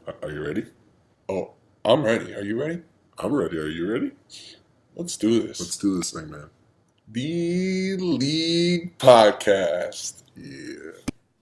Are you ready? Oh, I'm ready. Are you ready? I'm ready. Are you ready? Let's do this. Let's do this thing, man. The League Podcast. Yeah.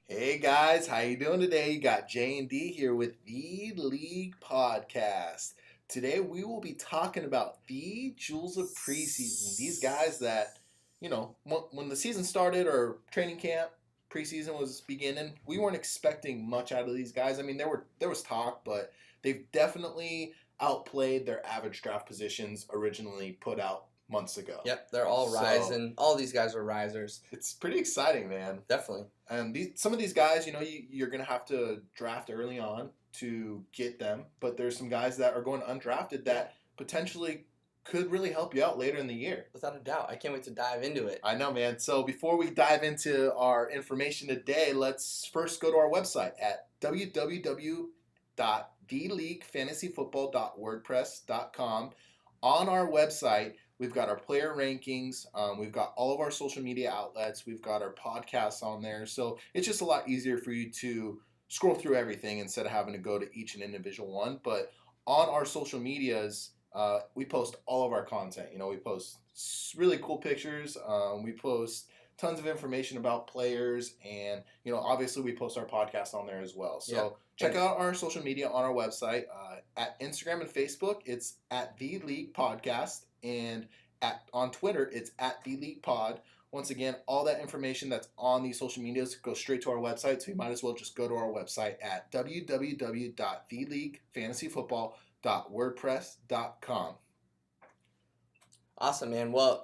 Hey guys, how you doing today? You got J and D here with the League Podcast. Today we will be talking about the jewels of preseason. These guys that, when the season started or training camp, preseason was beginning, we weren't expecting much out of these guys. I mean, there was talk, but they've definitely outplayed their average draft positions originally put out months ago. Yep, they're all rising. All these guys are risers. It's pretty exciting, man. Definitely. And some of these guys, you're going to have to draft early on to get them. But there's some guys that are going undrafted that potentially could really help you out later in the year. Without a doubt. I can't wait to dive into it. I know, man. So before we dive into our information today, let's first go to our website at www.theleaguefantasyfootball.wordpress.com. On our website, we've got our player rankings. We've got all of our social media outlets. We've got our podcasts on there. So it's just a lot easier for you to scroll through everything instead of having to go to each and individual one. But on our social medias, we post all of our content. We post really cool pictures. We post tons of information about players. And, obviously we post our podcast on there as well. So check out our social media on our website. At Instagram and Facebook, it's at The League Podcast. And on Twitter, it's at The League Pod. Once again, all that information that's on these social medias goes straight to our website, so you might as well just go to our website at www.theleaguefantasyfootball.wordpress.com. Awesome, man. Well,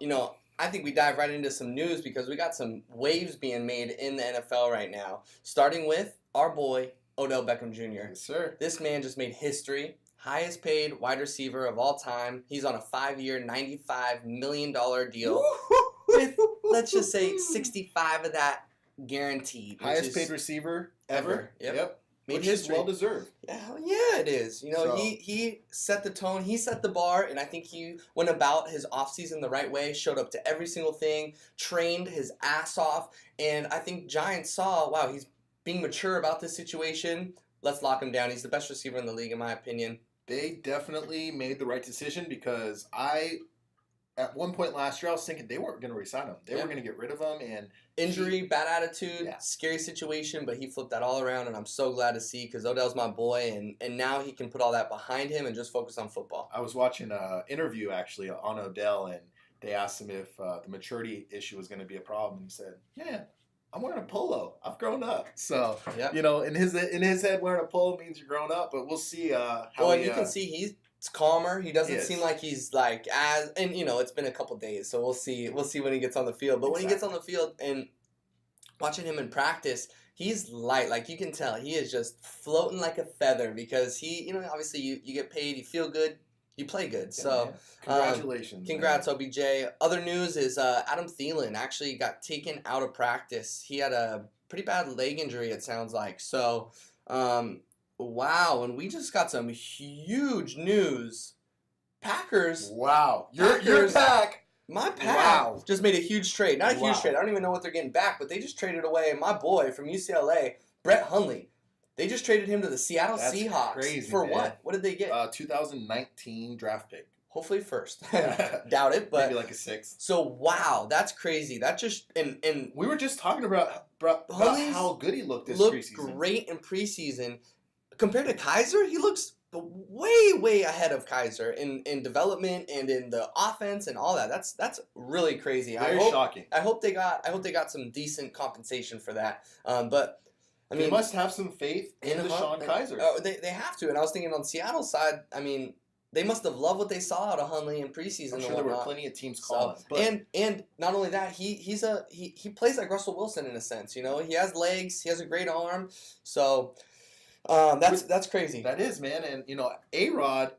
I think we dive right into some news because we got some waves being made in the NFL right now, starting with our boy, Odell Beckham Jr. Yes, sir. This man just made history. Highest paid wide receiver of all time. He's on a 5-year, $95 million deal with, let's just say, 65 of that guaranteed. Highest paid receiver ever. Yep. Which is well deserved. Yeah, it is. He set the tone, he set the bar, and I think he went about his offseason the right way, showed up to every single thing, trained his ass off, and I think Giants saw, wow, he's being mature about this situation. Let's lock him down. He's the best receiver in the league, in my opinion. They definitely made the right decision because at one point last year, I was thinking they weren't going to resign him. They were going to get rid of him. And injury, bad attitude, scary situation, but he flipped that all around, and I'm so glad to see because Odell's my boy, and now he can put all that behind him and just focus on football. I was watching an interview, actually, on Odell, and they asked him if the maturity issue was going to be a problem. And he said, yeah, I'm wearing a polo. I've grown up. So, in his head, wearing a polo means you're grown up, but we'll see how you can see he's calmer. He doesn't seem like he's and it's been a couple days, so we'll see when he gets on the field. But when he gets on the field and watching him in practice, he's light. Like, you can tell he is just floating like a feather because he, obviously you get paid, you feel good, you play good. So congratulations. Congrats, OBJ. Other news is Adam Thielen actually got taken out of practice. He had a pretty bad leg injury, it sounds like. So wow, and we just got some huge news. Packers. Wow. Your pack. My pack just made a huge trade. Not a huge trade. I don't even know what they're getting back, but they just traded away my boy from UCLA, Brett Hundley. They just traded him to the Seattle Seahawks. Crazy, for man. What? What did they get? 2019 draft pick. Hopefully first. Doubt it, but maybe like a 6th. So wow, that's crazy. That just and we were just talking about how good he looked this preseason. Looked great in preseason. Compared to Kaiser, he looks way ahead of Kaiser in development and in the offense and all that. That's really crazy. Very shocking. I hope they got some decent compensation for that. But I mean, they must have some faith in Deshaun Kaiser. Oh, they have to. And I was thinking on Seattle's side, I mean, they must have loved what they saw out of Hundley in preseason. I'm sure there were plenty of teams calling. And not only that, he plays like Russell Wilson in a sense. He has legs, he has a great arm. So that's crazy. That is, man. And A-Rod,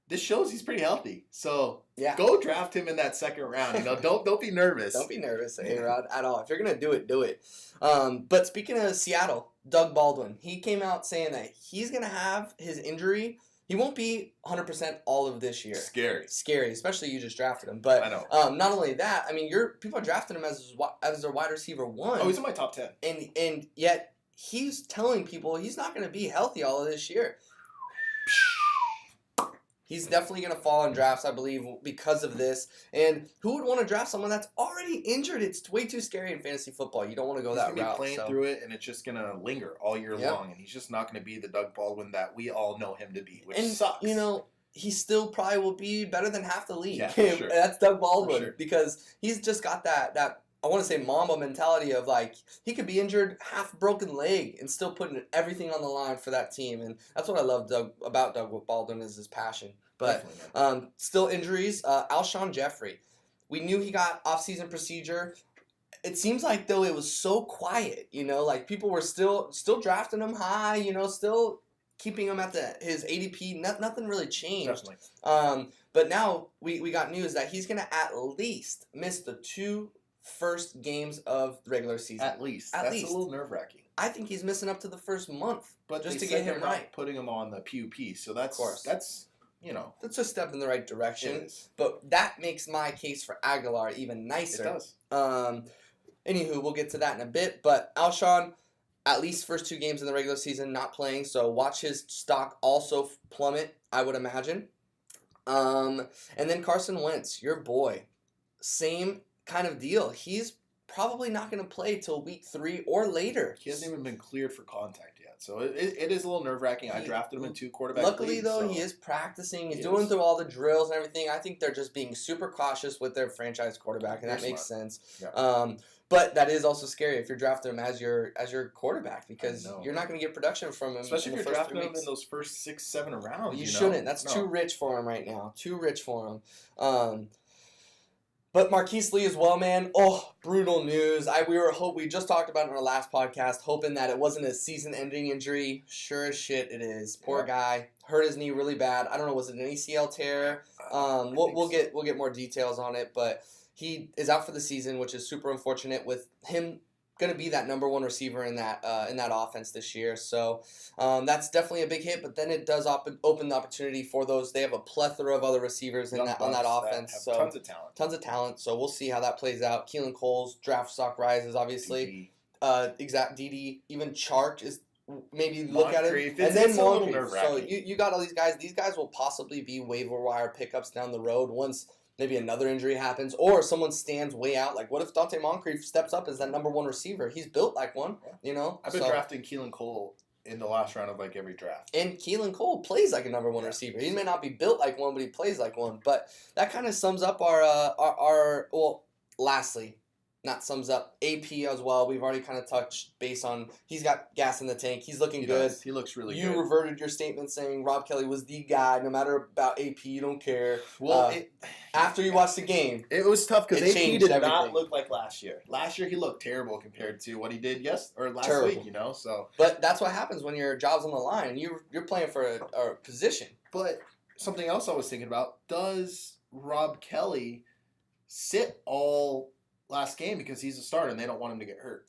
this shows he's pretty healthy. So go draft him in that second round. Don't be nervous. Don't be nervous, A-Rod, at all. If you're gonna do it, do it. But speaking of Seattle, Doug Baldwin, he came out saying that he's gonna have his injury. He won't be 100% all of this year. Scary, especially you just drafted him. But I know. Not only that, I mean, people are drafting him as their wide receiver 1. Oh, he's in my top 10. And yet he's telling people he's not going to be healthy all of this year. He's definitely going to fall in drafts, I believe, because of this. And who would want to draft someone that's already injured? It's way too scary in fantasy football. You don't want to go that route. He's going to be playing through it, and it's just going to linger all year long. And he's just not going to be the Doug Baldwin that we all know him to be, which sucks. You know, he still probably will be better than half the league. Yeah, for sure. That's Doug Baldwin. For sure. Because he's just got that I want to say Mamba mentality of like he could be injured, half broken leg, and still putting everything on the line for that team. And that's what I love about Doug Baldwin is his passion. But still injuries. Alshon Jeffrey, we knew he got off-season procedure. It seems like though it was so quiet. You know, like people were still drafting him high. You know, still keeping him at his ADP. Nothing really changed. Definitely. But now we got news that he's gonna at least miss the 2 first games of the regular season. At least. That's a little nerve-wracking. I think he's missing up to the first month, but just to get him right. Putting him on the PUP, so that's that's a step in the right direction. It is. But that makes my case for Aguilar even nicer. It does. Anywho, we'll get to that in a bit. But Alshon, at least first 2 games in the regular season, not playing, so watch his stock also plummet, I would imagine. And then Carson Wentz, your boy, same kind of deal. He's probably not going to play till week 3 or later. He hasn't even been cleared for contact yet, so it is a little nerve-wracking. I drafted him in 2 quarterback Luckily, leagues, though, he is practicing. He's doing through all the drills and everything. I think they're just being super cautious with their franchise quarterback, and that makes sense. Yeah. But that is also scary if you're drafting him as your quarterback because you're not going to get production from him. Especially if you're drafting him in those first 6-7 rounds. You shouldn't. That's too rich for him right now. Too rich for him. But Marquise Lee as well, man. Oh, brutal news. We just talked about it in our last podcast, hoping that it wasn't a season-ending injury. Sure as shit, it is. Poor guy hurt his knee really bad. I don't know, was it an ACL tear? We'll get more details on it, but he is out for the season, which is super unfortunate. With him going to be that number 1 receiver in that offense this year. So that's definitely a big hit, but then it does open the opportunity for those. They have a plethora of other receivers on that offense. Have so tons of talent. So we'll see how that plays out. Keelan Cole's draft stock rises, obviously. DD, even Chark is maybe look at it. And then Moncrief. So you got all these guys. These guys will possibly be waiver wire pickups down the road once maybe another injury happens, or someone stands way out. Like, what if Dante Moncrief steps up as that number 1 receiver? He's built like one, you know? I've been drafting Keelan Cole in the last round of, like, every draft. And Keelan Cole plays like a number 1 receiver. He may not be built like one, but he plays like one. But that kind of sums up lastly, not sums up, AP as well. We've already kind of touched base on he's got gas in the tank. He's looking good. He looks really good. You reverted your statement saying Rob Kelly was the guy. No matter about AP, you don't care. Well, after you watched the game, it was tough because AP did not look like last year. Last year he looked terrible compared to what he did last week. You know, so. But that's what happens when your job's on the line. You're playing for a position. But something else I was thinking about: does Rob Kelly sit all last game because he's a starter and they don't want him to get hurt?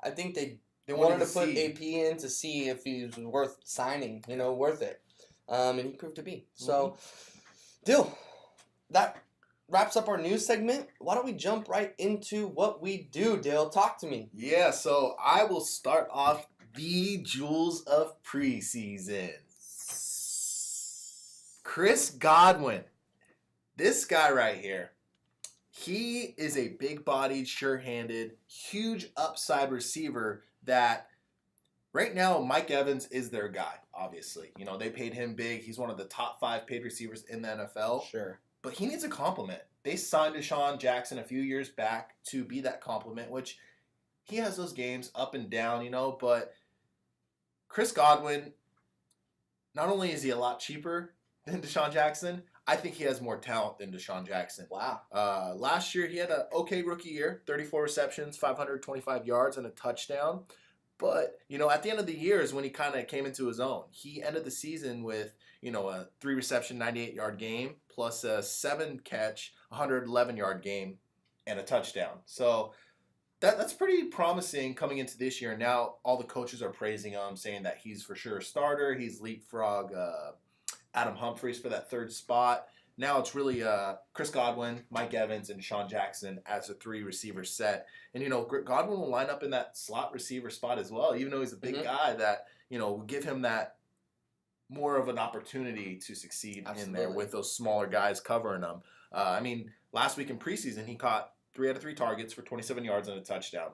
I think they wanted to put AP in to see if he was worth signing, worth it. And he proved to be. So, Dill, that wraps up our news segment. Why don't we jump right into what we do, Dill? Talk to me. Yeah, so I will start off the jewels of preseason. Chris Godwin. This guy right here. He is a big-bodied, sure-handed, huge upside receiver that right now Mike Evans is their guy, obviously. You know, they paid him big. He's one of the top 5 paid receivers in the NFL. Sure. But he needs a compliment. They signed Deshaun Jackson a few years back to be that compliment, which he has those games up and down, but Chris Godwin, not only is he a lot cheaper than Deshaun Jackson, I think he has more talent than Deshaun Jackson. Wow. Last year, he had an okay rookie year, 34 receptions, 525 yards, and a touchdown. But, at the end of the year is when he kind of came into his own. He ended the season with, a 3-reception, 98-yard game, plus a 7-catch, 111-yard game, and a touchdown. So that's pretty promising coming into this year. Now all the coaches are praising him, saying that he's for sure a starter. He's leapfrog Adam Humphries for that 3rd spot. Now it's really Chris Godwin, Mike Evans, and Deshaun Jackson as a 3-receiver set. And, Godwin will line up in that slot receiver spot as well, even though he's a big guy that, will give him that more of an opportunity to succeed in there Absolutely. with those smaller guys covering them. I mean, last week in preseason, he caught 3 out of 3 targets for 27 yards and a touchdown.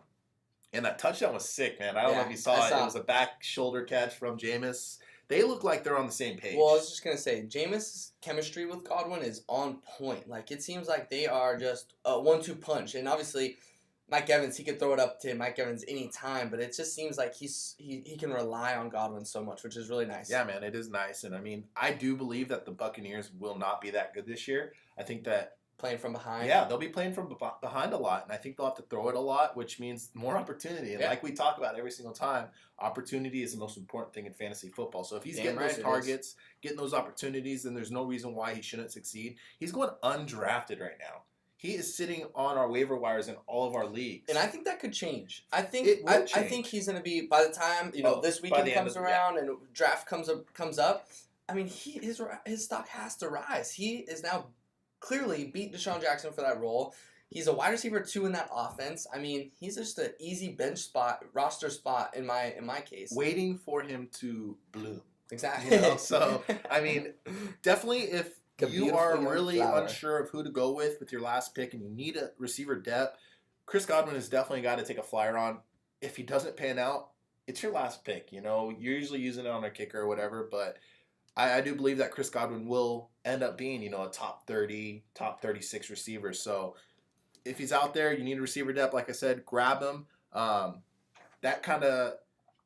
And that touchdown was sick, man. I don't know if you saw it. It was a back shoulder catch from Jameis. They look like they're on the same page. Well, I was just going to say, Jameis' chemistry with Godwin is on point. Like, it seems like they are just a 1-2 punch. And obviously, Mike Evans, he could throw it up to Mike Evans anytime, but it just seems like he can rely on Godwin so much, which is really nice. Yeah, man, it is nice. And, I mean, I do believe that the Buccaneers will not be that good this year. I think that playing from behind. Yeah, they'll be playing from behind a lot, and I think they'll have to throw it a lot, which means more opportunity. And like we talk about every single time, opportunity is the most important thing in fantasy football. So if he's getting those targets, getting those opportunities, then there's no reason why he shouldn't succeed. He's going undrafted right now. He is sitting on our waiver wires in all of our leagues. And I think that could change. I think he's going to be, by the time, this weekend comes around and draft comes up, I mean, his stock has to rise. He is now clearly beat Deshaun Jackson for that role. He's a wide receiver 2 in that offense. I mean, he's just an easy bench spot, roster spot in my case. Waiting for him to bloom. Exactly. So, I mean, definitely if you are really unsure of who to go with your last pick and you need a receiver depth, Chris Godwin has definitely got to take a flyer on. If he doesn't pan out, it's your last pick. You're usually using it on a kicker or whatever, but I do believe that Chris Godwin will end up being, a top 30, top 36 receiver. So if he's out there, you need a receiver depth, like I said, grab him. That kind of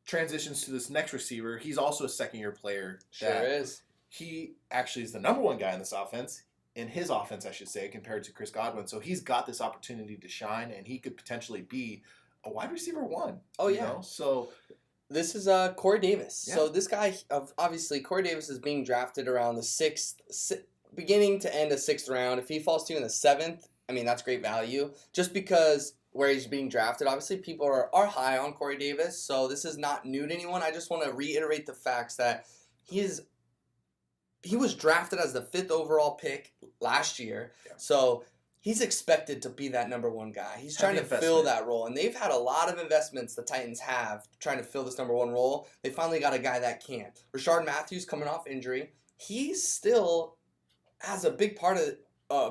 transitions to this next receiver. He's also a second-year player. Sure is. He actually is the number 1 guy in this offense, in his offense, I should say, compared to Chris Godwin. So he's got this opportunity to shine, and he could potentially be a wide receiver 1. Oh, yeah. So this is Corey Davis. Yeah. So this guy, obviously, Corey Davis is being drafted around the beginning to end of 6th round. If he falls to you in the 7th, I mean, that's great value. Just because where he's being drafted, obviously, people are high on Corey Davis. So this is not new to anyone. I just want to reiterate the facts that he was drafted as the 5th overall pick last year. Yeah. So he's expected to be that number 1 guy. He's trying to fill that role. And they've had a lot of investments the Titans have trying to fill this number 1 role. They finally got a guy that can. Rashard Matthews coming off injury. He still has a big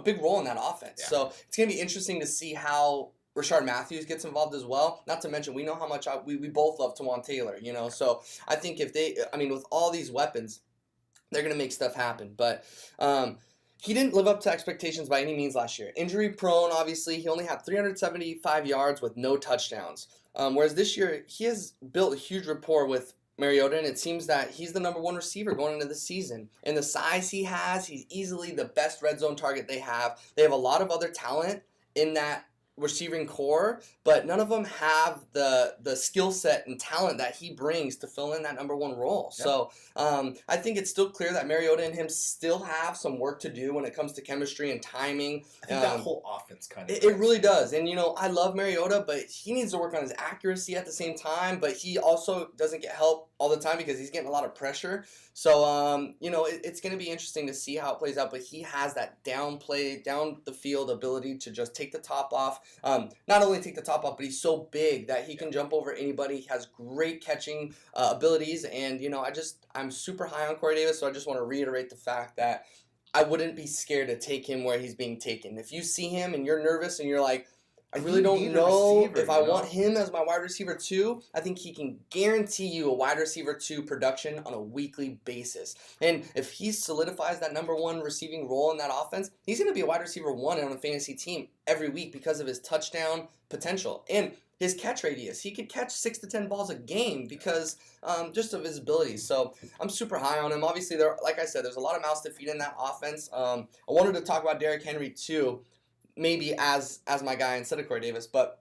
big role in that offense. Yeah. So it's going to be interesting to see how Rashard Matthews gets involved as well. Not to mention, we know how much we both love Tawon Taylor, So I think with all these weapons, they're going to make stuff happen. But he didn't live up to expectations by any means last year. Injury prone, obviously. He only had 375 yards with no touchdowns. Whereas this year, he has built a huge rapport with Mariota, and it seems that he's the number 1 receiver going into the season. And the size he has, he's easily the best red zone target they have. They have a lot of other talent in that receiving core, but none of them have the skill set and talent that he brings to fill in that number 1 role. Yeah. So I think it's still clear that Mariota and him still have some work to do when it comes to chemistry and timing. I think that whole offense kind of it really does. And, I love Mariota, but he needs to work on his accuracy at the same time, but he also doesn't get help all the time because he's getting a lot of pressure. So, it's going to be interesting to see how it plays out, but he has that down the field ability to just take the top off. Not only take the top off, but he's so big that he can jump over anybody. He has great catching abilities, and I'm super high on Corey Davis, so I just want to reiterate the fact that I wouldn't be scared to take him where he's being taken. If you see him and you're nervous and you're like, I really don't know if I want him as my wide receiver 2. I think he can guarantee you a wide receiver 2 production on a weekly basis. And if he solidifies that number 1 receiving role in that offense, he's going to be a wide receiver 1 on a fantasy team every week because of his touchdown potential and his catch radius. He could catch 6 to 10 balls a game because just of his abilities. So I'm super high on him. Obviously, like I said, there's a lot of mouths to feed in that offense. I wanted to talk about Derrick Henry too, maybe as my guy instead of Corey Davis, but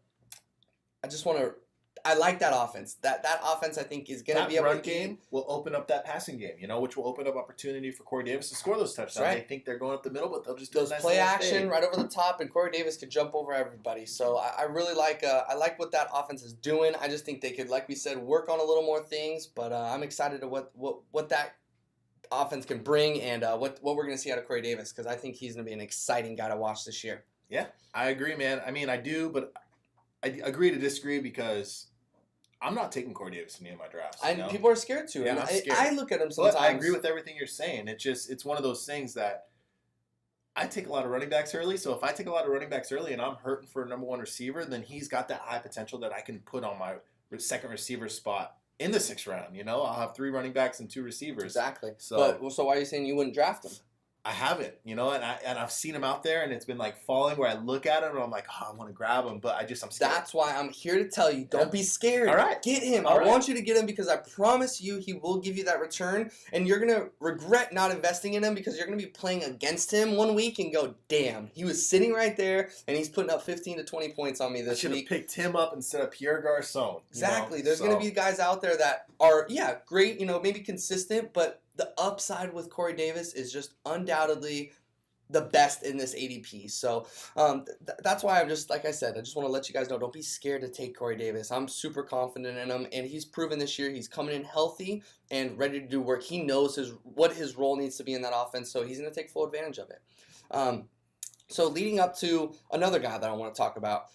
I like that offense. That offense I think is going to be able to run game will open up that passing game, which will open up opportunity for Corey Davis to score those touchdowns. Right. They think they're going up the middle, but they'll just do those play action right over the top, and Corey Davis could jump over everybody. So I really like what that offense is doing. I just think they could, like we said, work on a little more things, but I'm excited to what that offense can bring and what we're going to see out of Corey Davis, because I think he's going to be an exciting guy to watch this year. Yeah, I agree, man. I mean, I do, but I agree to disagree because I'm not taking Corey Davis in any of my drafts. And people are scared to. Yeah, and I'm scared. I look at him sometimes. But I agree with everything you're saying. It's one of those things that I take a lot of running backs early. So if I take a lot of running backs early and I'm hurting for a number one receiver, then he's got that high potential that I can put on my second receiver spot in the 6th round. I'll have 3 running backs and 2 receivers. Exactly. So why are you saying you wouldn't draft him? I haven't, and I've seen him out there, and it's been like falling where I look at him and I'm like, oh, I want to grab him, but I'm scared. That's why I'm here to tell you, don't be scared. All right. Get him. All I right. want you to get him because I promise you he will give you that return, and you're going to regret not investing in him because you're going to be playing against him one week and go, damn, he was sitting right there, and he's putting up 15 to 20 points on me this I should week. have picked him up instead of Pierre Garçon. Exactly. There's going to be guys out there that are, great, maybe consistent, but the upside with Corey Davis is just undoubtedly the best in this ADP. So that's why I'm just, like I said, I just want to let you guys know, don't be scared to take Corey Davis. I'm super confident in him, and he's proven this year he's coming in healthy and ready to do work. He knows what his role needs to be in that offense, so he's going to take full advantage of it. So leading up to another guy that I want to talk about,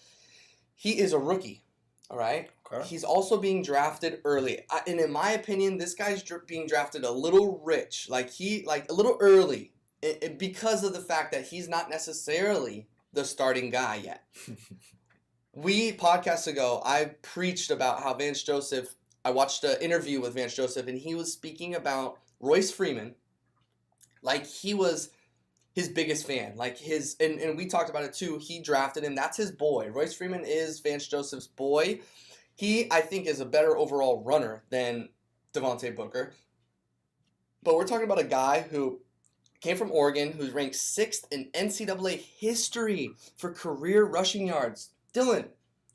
he is a rookie. All right. Okay. He's also being drafted early, and in my opinion, this guy's being drafted a little rich, like a little early, because of the fact that he's not necessarily the starting guy yet. Podcasts ago, I preached about how Vance Joseph. I watched an interview with Vance Joseph, and he was speaking about Royce Freeman, like he was his biggest fan, and we talked about it too. He drafted him. That's his boy. Royce Freeman is Vance Joseph's boy. He, I think, is a better overall runner than Devontae Booker. But we're talking about a guy who came from Oregon, who's ranked 6th in NCAA history for career rushing yards. Dylan,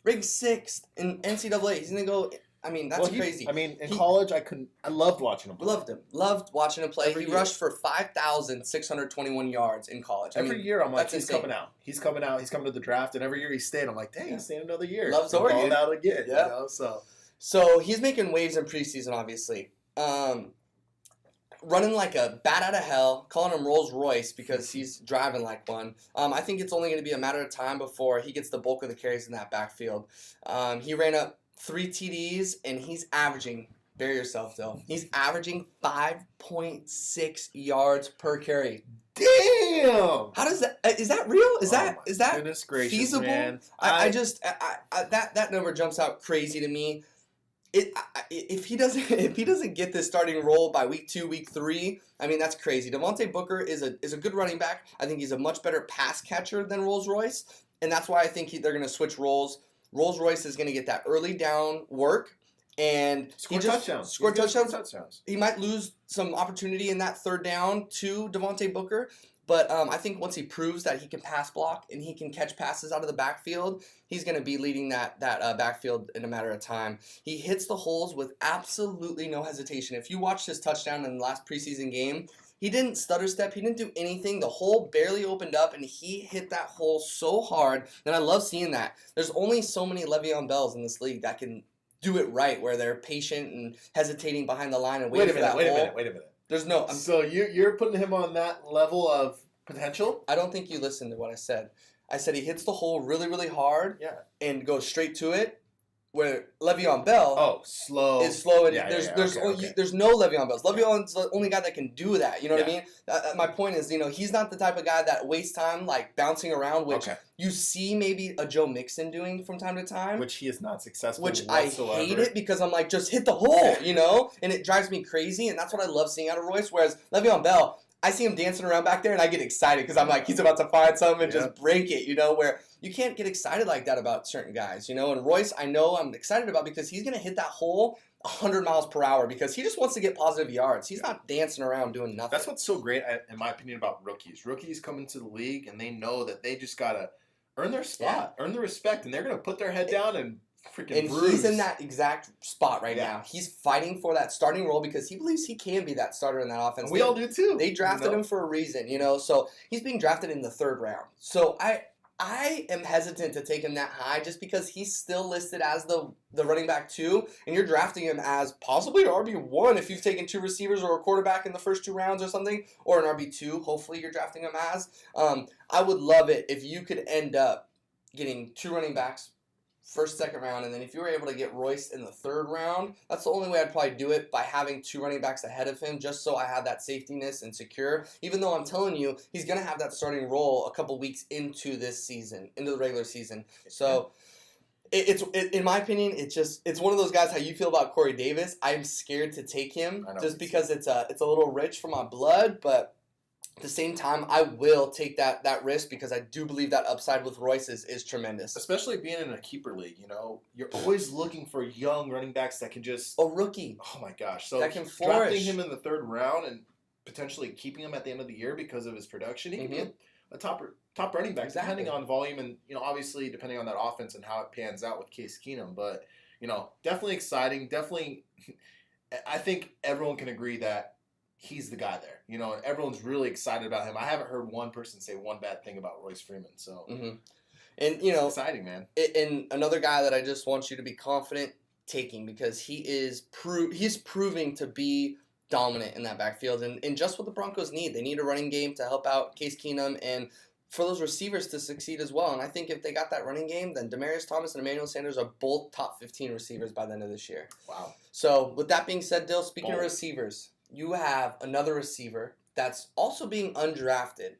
ranked 6th in NCAA. He's going to go... that's crazy. In college, I loved watching him play. Loved watching him play. Every He year. rushed for 5,621 yards in college. Every year, I'm like, that's he's insane. coming out. He's coming out. He's coming to the draft, and every year he stayed. I'm like, dang, he's staying another year. Loves He's Oregon. balling out again. Yeah. So he's making waves in preseason, obviously. Running like a bat out of hell, calling him Rolls Royce because he's driving like one. I think it's only going to be a matter of time before he gets the bulk of the carries in that backfield. He ran up 3 TDs, and he's averaging, bear yourself though, he's averaging 5.6 yards per carry. Damn! How does that, is that real? Is that Goodness gracious, feasible? man. That number jumps out crazy to me. If he doesn't get this starting role by week 2, week 3, that's crazy. Devontae Booker is a good running back. I think he's a much better pass catcher than Rolls Royce, and that's why I think they're going to switch roles. Rolls Royce is going to get that early down work and Score touchdowns. He might lose some opportunity in that 3rd down to Devontae Booker, but I think once he proves that he can pass block and he can catch passes out of the backfield, he's going to be leading that backfield in a matter of time. He hits the holes with absolutely no hesitation. If you watched his touchdown in the last preseason game, he didn't stutter step. He didn't do anything. The hole barely opened up, and he hit that hole so hard. And I love seeing that. There's only so many Le'Veon Bells in this league that can do it right, where they're patient and hesitating behind the line and waiting for that hole. Wait a minute. There's no... So you're putting him on that level of potential? I don't think you listened to what I said. I said he hits the hole really, really hard and goes straight to it, where Le'Veon Bell is slow. And there's no Le'Veon Bells. Le'Veon's the only guy that can do that. You know what I mean? My point is, he's not the type of guy that wastes time like bouncing around, which you see maybe a Joe Mixon doing from time to time. Which he is not successful whatsoever. I hate it because I'm like, just hit the hole, and it drives me crazy, and that's what I love seeing out of Royce. Whereas Le'Veon Bell, I see him dancing around back there, and I get excited because I'm like, he's about to find something and just break it, where you can't get excited like that about certain guys, And Royce, I know I'm excited about because he's going to hit that hole 100 miles per hour because he just wants to get positive yards. He's not dancing around doing nothing. That's what's so great, in my opinion, about rookies. Rookies come into the league, and they know that they just got to earn their spot, earn the respect, and they're going to put their head down and freaking bruise. He's in that exact spot right now. He's fighting for that starting role because he believes he can be that starter in that offense. And we all do too. They drafted him for a reason, So he's being drafted in the 3rd round. So I am hesitant to take him that high just because he's still listed as the running back 2, and you're drafting him as possibly an RB1 if you've taken 2 receivers or a quarterback in the first 2 rounds or something, or an RB2, hopefully you're drafting him as. I would love it if you could end up getting 2 running backs first, second round, and then if you were able to get Royce in the third round, that's the only way I'd probably do it, by having 2 running backs ahead of him, just so I have that safetyness and secure. Even though I'm telling you, he's going to have that starting role a couple weeks into this season, into the regular season. So it's in my opinion, it's one of those guys. How you feel about Corey Davis? I'm scared to take him just because it's a little rich for my blood, but at the same time, I will take that risk because I do believe that upside with Royce is tremendous. Especially being in a keeper league, you're always looking for young running backs that can just... A rookie. Oh, my gosh. So that can drafting him in the third round and potentially keeping him at the end of the year because of his production, he can be a top running back, depending on volume and, obviously depending on that offense and how it pans out with Case Keenum. But, definitely exciting. Definitely, I think everyone can agree that he's the guy there, and everyone's really excited about him. I haven't heard one person say one bad thing about Royce Freeman. So, and it's exciting, man. And another guy that I just want you to be confident taking, because he's proving to be dominant in that backfield, and just what the Broncos need. They need a running game to help out Case Keenum and for those receivers to succeed as well. And I think if they got that running game, then Demaryius Thomas and Emmanuel Sanders are both top 15 receivers by the end of this year. Wow. So with that being said, Dill, speaking of receivers, you have another receiver that's also being undrafted,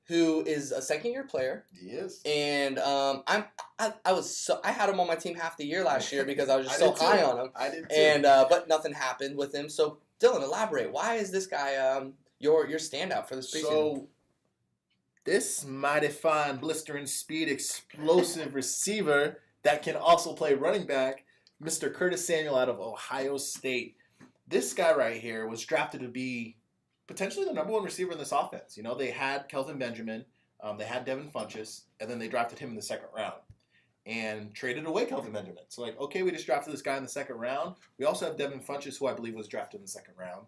who is a second-year player. He is. And I had him on my team half the year last year because I was just so high on him. I did too. And but nothing happened with him. So Dylan, elaborate. Why is this guy your standout for this preseason? So this mighty fine, blistering speed, explosive receiver that can also play running back, Mr. Curtis Samuel out of Ohio State. This guy right here was drafted to be potentially the number one receiver in this offense. They had Kelvin Benjamin, they had Devin Funchess, and then they drafted him in the second round and traded away Kelvin Benjamin. So, okay, we just drafted this guy in the second round. We also have Devin Funchess, who I believe was drafted in the second round.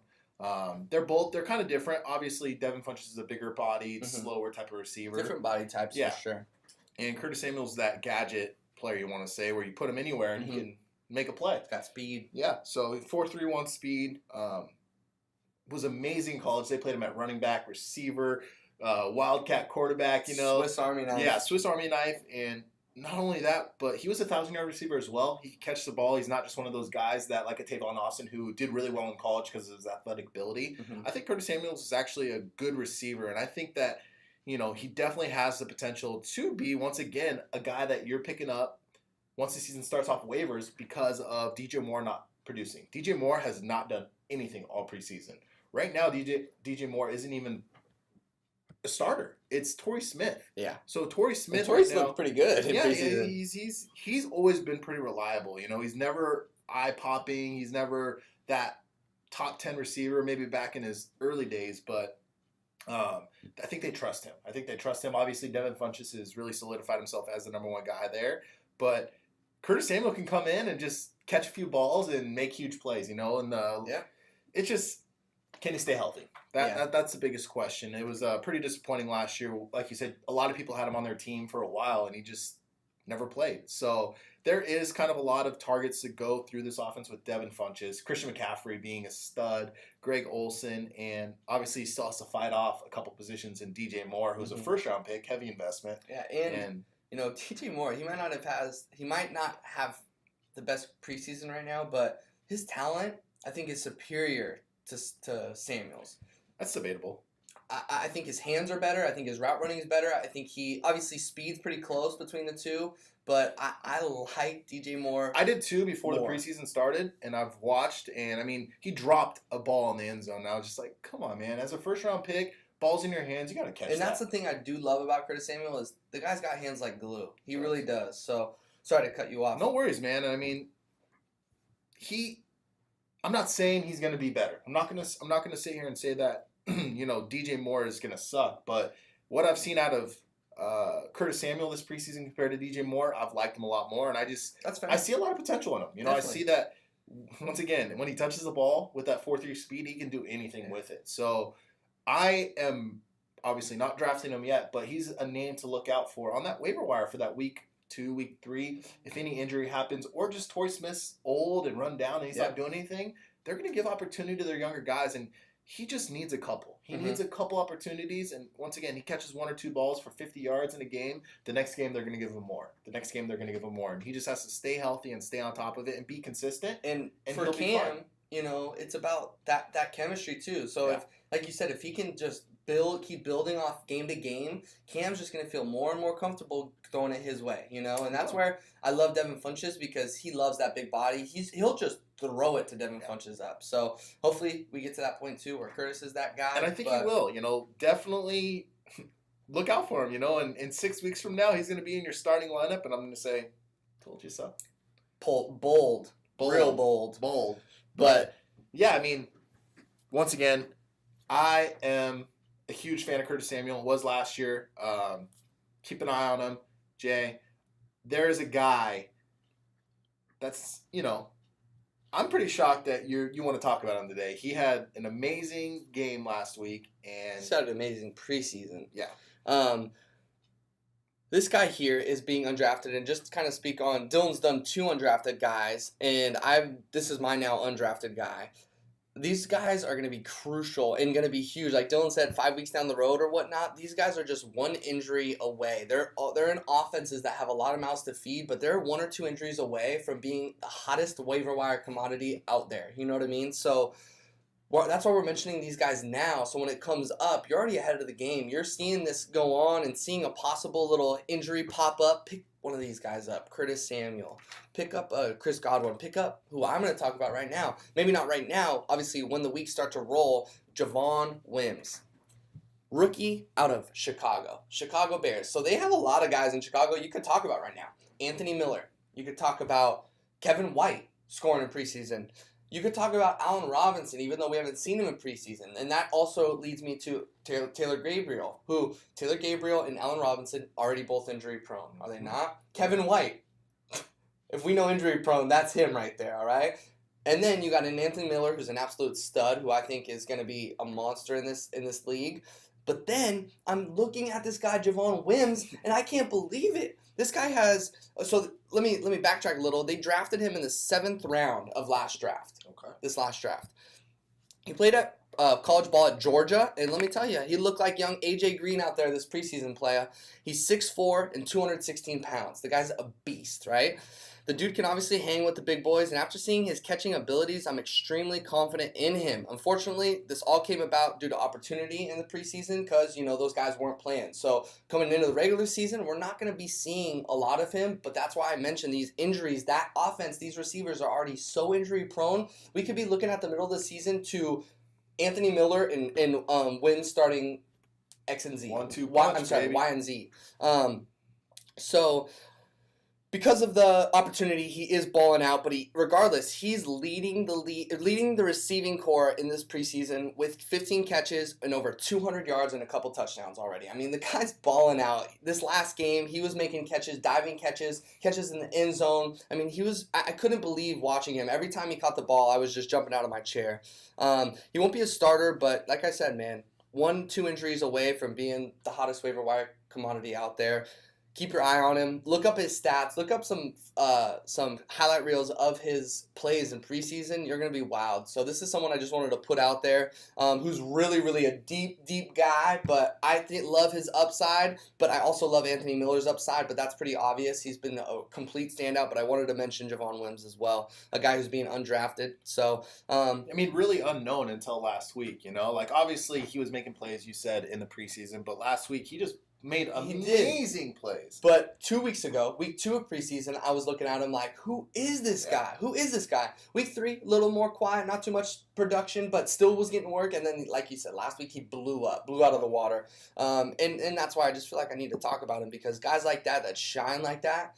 They're kind of different. Obviously, Devin Funchess is a bigger bodied, slower type of receiver. Different body types, for sure. And Curtis Samuel's that gadget player, you want to say, where you put him anywhere and he can make a play. It's got speed. Yeah, so 4.31 speed. Was amazing in college. They played him at running back, receiver, wildcat quarterback, Swiss Army knife. Yeah, Swiss Army knife. And not only that, but he was a 1,000-yard receiver as well. He can catch the ball. He's not just one of those guys that, like a Tavon Austin, who did really well in college because of his athletic ability. I think Curtis Samuels is actually a good receiver, and I think that, he definitely has the potential to be, once again, a guy that you're picking up once the season starts off waivers because of DJ Moore not producing. DJ Moore has not done anything all preseason. Right now, DJ Moore isn't even a starter. It's Torrey Smith. Yeah. So Torrey Smith looked pretty good in yeah, preseason. he's always been pretty reliable. He's never eye-popping. He's never that top 10 receiver, maybe back in his early days, but I think they trust him. Obviously, Devin Funchess has really solidified himself as the number one guy there, but Curtis Samuel can come in and just catch a few balls and make huge plays, it's just, can he stay healthy? That's the biggest question. It was pretty disappointing last year. Like you said, a lot of people had him on their team for a while, and he just never played. So there is kind of a lot of targets to go through this offense with Devin Funchess, Christian McCaffrey being a stud, Greg Olsen, and obviously he still has to fight off a couple positions in DJ Moore, who's a first-round pick, heavy investment. Yeah, and DJ Moore, he might not have the best preseason right now, but his talent, I think, is superior to Samuel's. That's debatable. I think his hands are better. I think his route running is better. I think he obviously speed's pretty close between the two, but I like DJ Moore. I did too before the preseason started, and I've watched, and he dropped a ball in the end zone. And I was just like, come on, man! As a first-round pick, ball's in your hands, you gotta catch that. And that's the thing I do love about Curtis Samuel is the guy's got hands like glue. He really does. So sorry to cut you off. No worries, man. I'm not saying he's gonna be better. I'm not gonna sit here and say that DJ Moore is gonna suck. But what I've seen out of Curtis Samuel this preseason compared to DJ Moore, I've liked him a lot more, and I see a lot of potential in him. Definitely. I see that once again when he touches the ball with that 4.3 speed, he can do anything with it. So I am obviously not drafting him yet, but he's a name to look out for on that waiver wire for that week 2, week 3. If any injury happens, or just Torrey Smith's old and run down and he's not doing anything, they're going to give opportunity to their younger guys. And he just needs a couple. He needs a couple opportunities, and once again, he catches 1 or 2 balls for 50 yards in a game. The next game, they're going to give him more. The next game, they're going to give him more. And he just has to stay healthy and stay on top of it and be consistent. And for he'll be Cam, fine. you know, it's about that chemistry too. So if, like you said, if he can just keep building off game to game, Cam's just going to feel more and more comfortable throwing it his way, you know? And that's where I love Devin Funchess, because he loves that big body. He'll just throw it to Devin Funchess up. So hopefully we get to that point too where Curtis is that guy. And I think he will, you know, definitely look out for him, you know, and in 6 weeks from now, he's going to be in your starting lineup, and I'm going to say, told you so. Bold. Real bold. But yeah, I mean, once again, I am a huge fan of Curtis Samuel. Was last year. Keep an eye on him, Jay. There is a guy that's, you know, I'm pretty shocked that you want to talk about him today. He had an amazing game last week, and He's had an amazing preseason. Yeah. This guy here is being undrafted, and just to kind of speak on, Dylan's done 2 undrafted guys, and this is my now undrafted guy. These guys are going to be crucial and going to be huge. Like Dylan said, 5 weeks down the road or whatnot, these guys are just 1 injury away. They're in offenses that have a lot of mouths to feed, but they're 1 or 2 injuries away from being the hottest waiver wire commodity out there. You know what I mean? So that's why we're mentioning these guys now. So when it comes up, you're already ahead of the game. You're seeing this go on and seeing a possible little injury pop up. Pick one of these guys up, Curtis Samuel. Pick up Chris Godwin. Pick up who I'm going to talk about right now. Maybe not right now. Obviously, when the weeks start to roll, Javon Wims. Rookie out of Chicago Bears. So they have a lot of guys in Chicago you could talk about right now. Anthony Miller. You could talk about Kevin White scoring in preseason. You could talk about Allen Robinson, even though we haven't seen him in preseason. And that also leads me to Taylor Gabriel, who Taylor Gabriel and Allen Robinson already both injury prone, are they not? Kevin White. If we know injury prone, that's him right there, all right? And then you got an Anthony Miller, who's an absolute stud, who I think is going to be a monster in this league. But then I'm looking at this guy, Javon Wims, and I can't believe it. This guy has. So let me backtrack a little. They drafted him in the 7th round of last draft. Okay. This last draft, he played at college ball at Georgia, and let me tell you, he looked like young AJ Green out there. This preseason player. He's 6'4" and 216 pounds. The guy's a beast, right? The dude can obviously hang with the big boys, and after seeing his catching abilities, I'm extremely confident in him. Unfortunately, this all came about due to opportunity in the preseason because, you know, those guys weren't playing. So coming into the regular season, we're not going to be seeing a lot of him, but that's why I mentioned these injuries. That offense, these receivers are already so injury prone. We could be looking at the middle of the season to Anthony Miller and Wynn starting X and Z. 1-2 Y, punch, Y baby. and Z. So because of the opportunity, he is balling out, but regardless, he's leading the receiving corps in this preseason with 15 catches and over 200 yards and a couple touchdowns already. I mean, the guy's balling out. This last game, he was making catches, diving catches in the end zone. I mean, I couldn't believe watching him. Every time he caught the ball, I was just jumping out of my chair. He won't be a starter, but like I said, man, 1-2 injuries away from being the hottest waiver wire commodity out there. Keep your eye on him. Look up his stats. Look up some highlight reels of his plays in preseason. You're going to be wowed. So this is someone I just wanted to put out there who's really, really a deep, deep guy. But I love his upside. But I also love Anthony Miller's upside. But that's pretty obvious. He's been a complete standout. But I wanted to mention Javon Wims as well, a guy who's being undrafted. So I mean, really unknown until last week. You know, like obviously he was making plays, you said, in the preseason. But last week he just made amazing plays. But 2 weeks ago, week 2 of preseason, I was looking at him like, who is this guy? Who is this guy? Week 3, a little more quiet, not too much production, but still was getting work. And then, like you said, last week he blew out of the water. And that's why I just feel like I need to talk about him, because guys like that shine like that,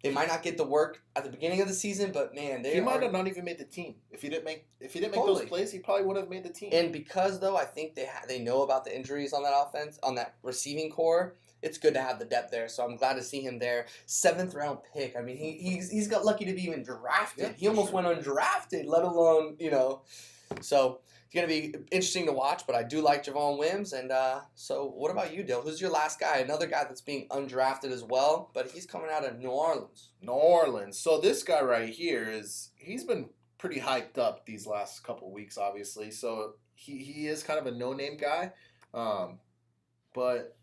they might not get the work at the beginning of the season, but man, he might have not even made the team. If he didn't make Totally. those plays, he probably would have made the team. And because though I think they know about the injuries on that offense, on that receiving core, it's good to have the depth there. So I'm glad to see him there. 7th round pick. I mean, he's got lucky to be even drafted. Yeah, he almost went undrafted, let alone, you know. So it's going to be interesting to watch, but I do like Javon Wims. And so what about you, Dill? Who's your last guy? Another guy that's being undrafted as well, but he's coming out of New Orleans. New Orleans. So this guy right here he's been pretty hyped up these last couple weeks, obviously. So he is kind of a no-name guy, but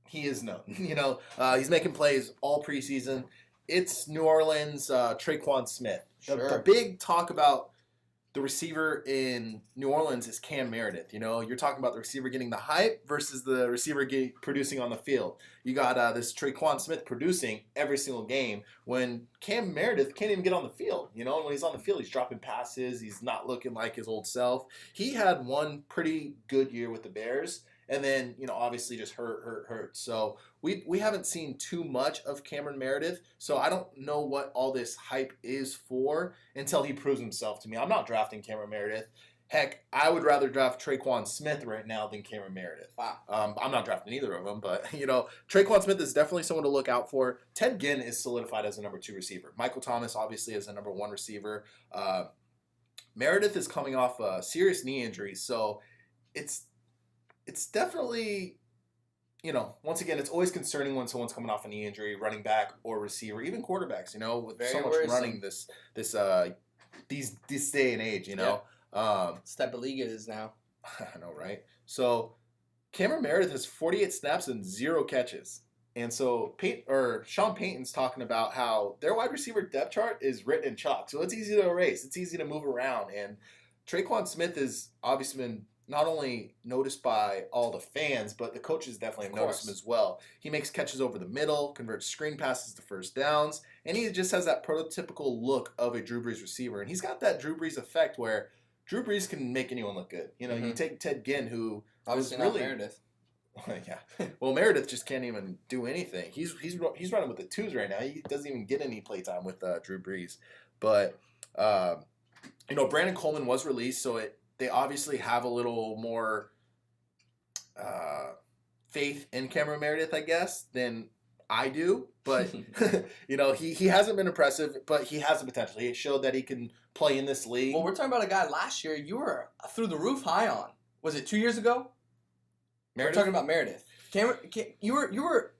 he is known. He's making plays all preseason. It's New Orleans, Traquan Smith. The big talk about the receiver in New Orleans is Cam Meredith. You're talking about the receiver getting the hype versus the receiver producing on the field. You got this Traquan Smith producing every single game when Cam Meredith can't even get on the field. And when he's on the field, he's dropping passes. He's not looking like his old self. He had one pretty good year with the Bears. And then, obviously just hurt. So we haven't seen too much of Cameron Meredith. So I don't know what all this hype is for until he proves himself to me. I'm not drafting Cameron Meredith. Heck, I would rather draft Traquan Smith right now than Cameron Meredith. Wow. I'm not drafting either of them, but, Traquan Smith is definitely someone to look out for. Ted Ginn is solidified as a number 2 receiver. Michael Thomas, obviously, is a number 1 receiver. Meredith is coming off a serious knee injury, so it's definitely, once again, it's always concerning when someone's coming off a knee injury, running back or receiver, even quarterbacks, with Very so much worrisome. running this day and age, Yeah. This type of league it is now. I know, right? So Cameron Meredith has 48 snaps and 0 catches. And so Sean Payton's talking about how their wide receiver depth chart is written in chalk. So it's easy to erase. It's easy to move around. And Traquan Smith has obviously been not only noticed by all the fans, but the coaches definitely have noticed him as well. He makes catches over the middle, converts screen passes to first downs, and he just has that prototypical look of a Drew Brees receiver. And he's got that Drew Brees effect where Drew Brees can make anyone look good. You take Ted Ginn, who obviously was really, not Meredith. Yeah. Well, Meredith just can't even do anything. He's running with the twos right now. He doesn't even get any playtime with Drew Brees. But Brandon Coleman was released, so they obviously have a little more faith in Cameron Meredith, I guess, than I do. But he hasn't been impressive, but he has the potential. He showed that he can play in this league. Well, we're talking about a guy last year you were through the roof high on. Was it 2 years ago? Meredith? We're talking about Meredith. You were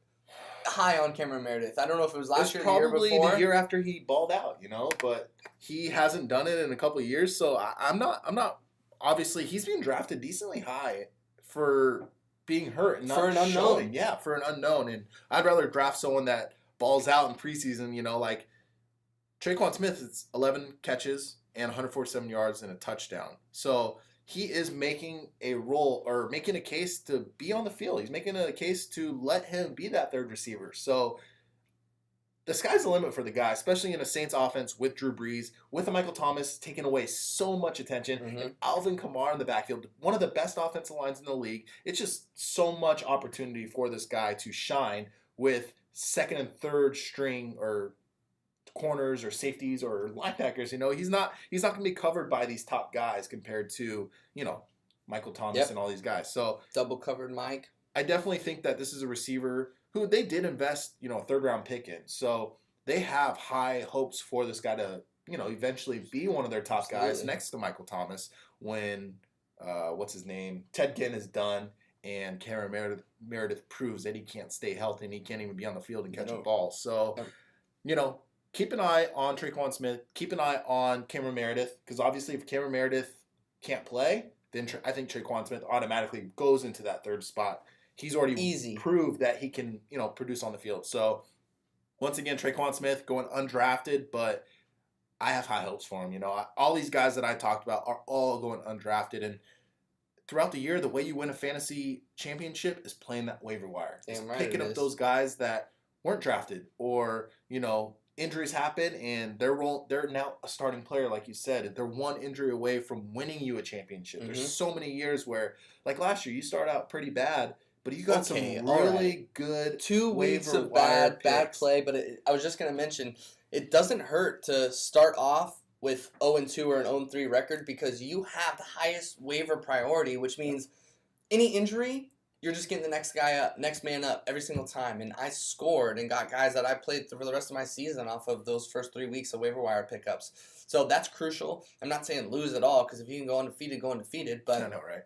high on Cameron Meredith. I don't know if it was last year or the year before. Probably the year after he balled out, but he hasn't done it in a couple of years. So I'm not. Obviously, he's being drafted decently high for being hurt and not for an unknown. Showing. Yeah, for an unknown. And I'd rather draft someone that balls out in preseason. Like Traquan Smith. It's 11 catches and 147 yards and a touchdown. So he is making a case to be on the field. He's making a case to let him be that third receiver. So the sky's the limit for the guy, especially in a Saints offense with Drew Brees, with a Michael Thomas taking away so much attention, and Alvin Kamara in the backfield, one of the best offensive lines in the league. It's just so much opportunity for this guy to shine with second and third string or corners or safeties or linebackers. He's not going to be covered by these top guys compared to Michael Thomas and all these guys. So double covered Mike. I definitely think that this is a receiver who they did invest, a third-round pick in. So they have high hopes for this guy to, eventually be one of their top guys next to Michael Thomas when, Ted Ginn is done and Cameron Meredith proves that he can't stay healthy and he can't even be on the field and catch a ball. So, keep an eye on Traquan Smith. Keep an eye on Cameron Meredith because obviously if Cameron Meredith can't play, then I think Traquan Smith automatically goes into that third spot. He's already proved that he can, produce on the field. So, once again, Traquan Smith going undrafted, but I have high hopes for him. All these guys that I talked about are all going undrafted. And throughout the year, the way you win a fantasy championship is playing that waiver wire. Damn right picking up those guys that weren't drafted or, injuries happen and they're now a starting player, like you said. They're one injury away from winning you a championship. There's so many years where, like last year, you start out pretty bad, but you got some really good 2 weeks of bad play. But I was just going to mention, it doesn't hurt to start off with 0-2 or an 0-3 record because you have the highest waiver priority, which means any injury, you're just getting the next man up every single time. And I scored and got guys that I played for the rest of my season off of those first 3 weeks of waiver wire pickups. So that's crucial. I'm not saying lose at all because if you can go undefeated, go undefeated. But I know, right?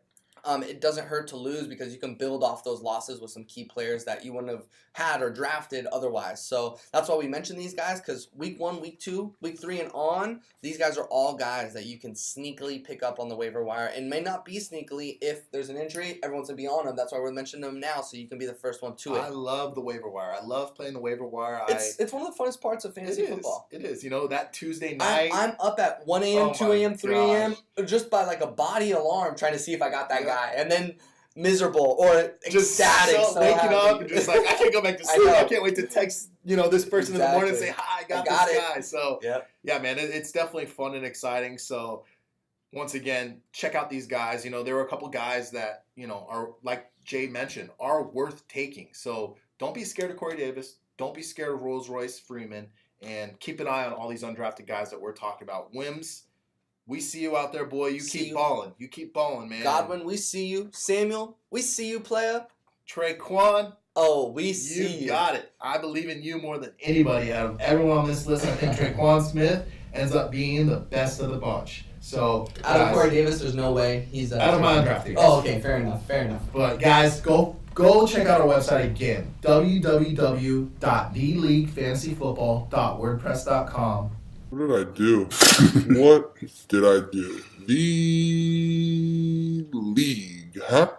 it doesn't hurt to lose because you can build off those losses with some key players that you wouldn't have had or drafted otherwise. So that's why we mention these guys, because week 1, week 2, week 3, and on, these guys are all guys that you can sneakily pick up on the waiver wire, and may not be sneakily if there's an injury. Everyone's going to be on them. That's why we're mentioning them now, so you can be the first one to it. I love the waiver wire. I love playing the waiver wire. It's one of the funnest parts of fantasy football. It is. You know, that Tuesday night. I'm up at 1 a.m., 2 a.m., 3 a.m. just by like a body alarm trying to see if I got that guy. And then miserable or just ecstatic. So waking up and just like, I can't go back to sleep. I can't wait to text, this person in the morning and say, hi, I got this guy. So, yeah, man, it's definitely fun and exciting. So, once again, check out these guys. There were a couple guys that, are, like Jay mentioned, are worth taking. So, don't be scared of Corey Davis. Don't be scared of Rolls-Royce Freeman. And keep an eye on all these undrafted guys that we're talking about. Wims, we see you out there, boy. You keep balling. You keep balling, man. Godwin, we see you. Samuel, we see you, player. Traquan. Oh, we see you. You got it. I believe in you more than anybody out of everyone on this list. I think Traquan Smith ends up being the best of the bunch. So, out of Corey Davis, there's no way he's out of my undrafted. Oh, okay, fair enough. But guys, go check out our website again, www.theleaguefantasyfootball.wordpress.com. What did I do? What did I do? The league, huh?